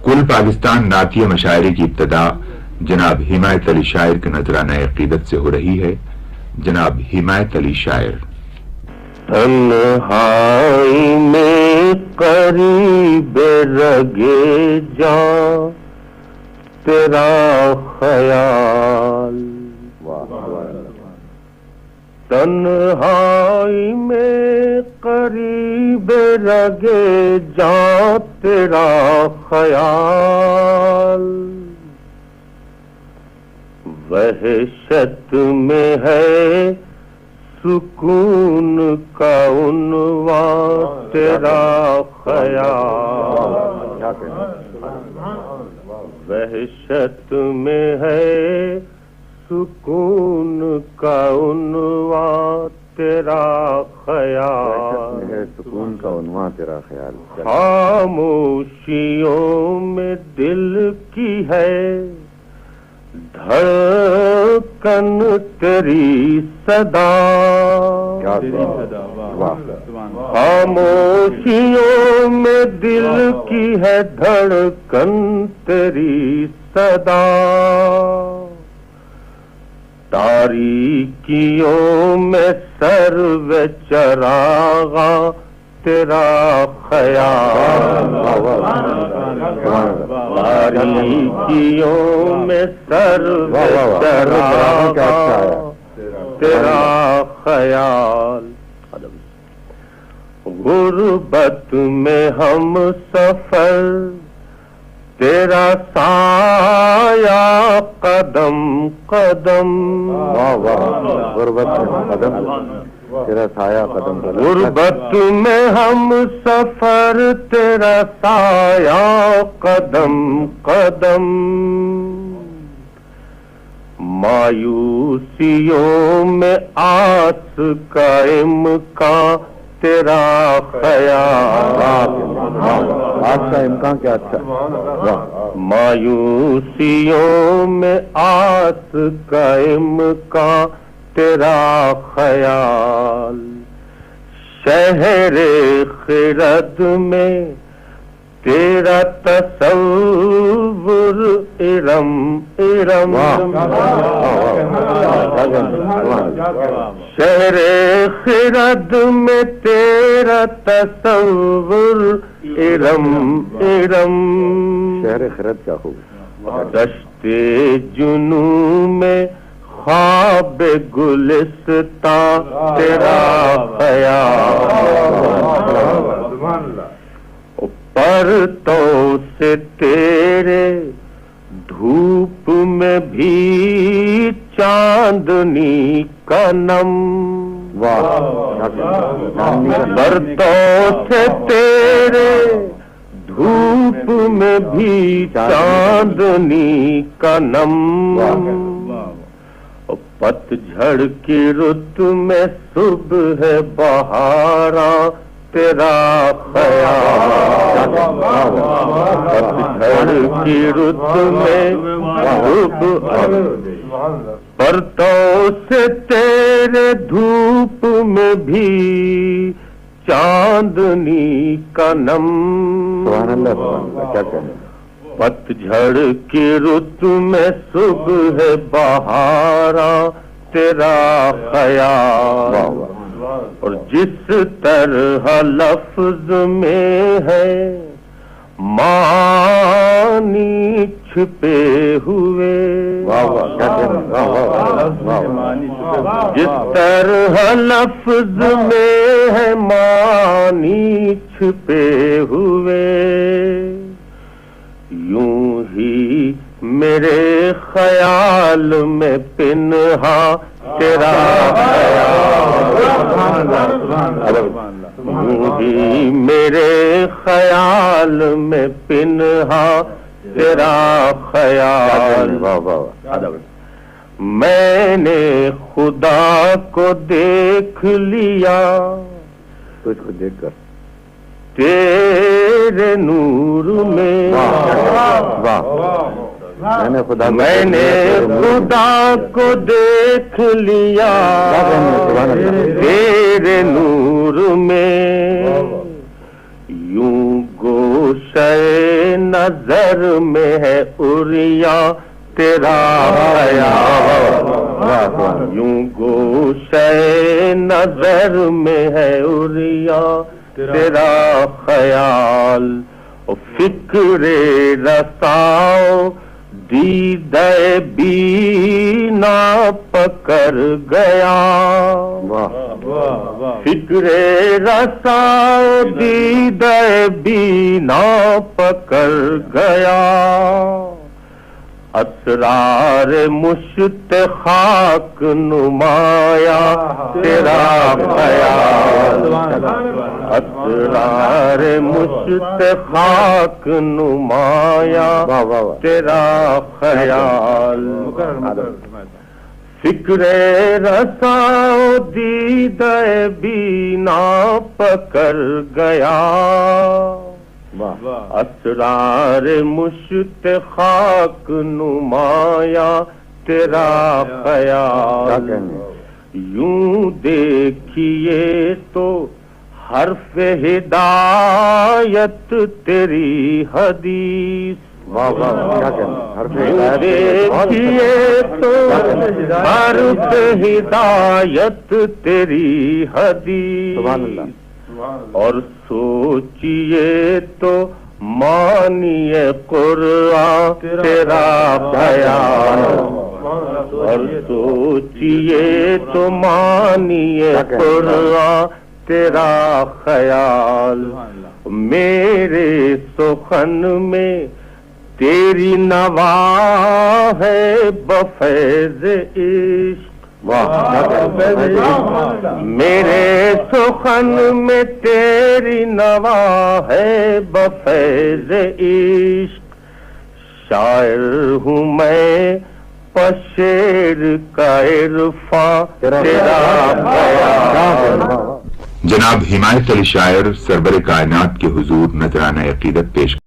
کل پاکستان نعتیہ مشاعرے کی ابتدا جناب حمایت علی شاعر کے نذرانہ عقیدت سے ہو رہی ہے. جناب حمایت علی شاعر. تنہائی میں قریب رگے جاں تیرا خیال، تنہائی میں قریب رگے جاں تیرا خیال، وحشت میں ہے سکون کا عنوان تیرا خیال، وحشت میں ہے سکون کا عنوان تیرا خیال، سکون کا عنوان تیرا خیال، خاموشیوں میں دل کی ہے دھڑکن تیری صدا، خاموشیوں میں دل کی ہے دھڑکن تیری صدا، تاریکیوں میں سرو چراغاں تیرا خیال، تاریکیوں میں سرو چراغاں تیرا خیال، غربت میں ہم سفر تیرا سایہ قدم قدم، غربت میں قدم تیرا سایہ قدم قدم، غربت میں ہم سفر تیرا سایہ قدم قدم، مایوسیوں میں آس کا امکان تیرا خیال، آپ کا امکان کیا اچھا، مایوسیوں میں آس کا امکان تیرا خیال، شہر خرد میں تیرا تصور ارم ارم، شہر خرد میں تیرا تصور ارم ارم، شہر خرد کیا خوب، دشت جنوں میں خواب گلستان تیرا خیال، پرتوں سے تیرے دھوپ میں بھی چاندنی کا نم، پرتوں سے تیرے دھوپ میں بھی چاندنی کا نم، پت جھڑ کی رت میں صبح بہاراں تیرا خیال، پت جھڑ کی رت میں صبح، پرتوں سے تیرے دھوپ میں بھی چاندنی کا نم، پت جھڑ کی رت میں صبح بہاراں تیرا خیال، اور جس طرح لفظ میں ہے معنی چھپے ہوئے، جس طرح لفظ میں ہے معنی چھپے ہوئے، یوں ہی میرے خیال میں پنہا تیرا خیال، یوں ہی میرے خیال میں پنہا تیرا خیال، میں نے خدا کو دیکھ لیا تجھ کو دیکھ کر تیرے نور میں، میں نے خدا کو دیکھ لیا تیرے نور میں، یوں گوشے نظر میں ہے عریا تیرا خیال، یوں گوشے نظر میں ہے عریا تیرا خیال، فکر رساؤ دیدہ بینا پکڑ گیا، فکر رساؤ دیدہ بینا پکڑ گیا، اسرار مشت خاک نمایا تیرا خیال، اسرار مشت خاک نمایا تیرا خیال، فکر رساؤ دیدہ بینا پکڑ گیا، اسرار مشت خاک نمایا تیرا خیال، یوں دیکھیے تو حرف ہدایت تیری حدیث، دیکھیے تو حرف ہدایت تیری حدیث، اور سوچیے تو مانیے قرآن تیرا بیان، اور سوچیے تو مانیے قرآن تیرا خیال، میرے سخن میں تیری نوا ہے بفیض عشق، میرے سخن میں تیری نوا ہے بفیض عشق، شاعر ہوں میں پشیر کا عرفان تیرا بیان۔ جناب حمایت علی شاعر سرور کائنات کے حضور نذرانہ عقیدت پیش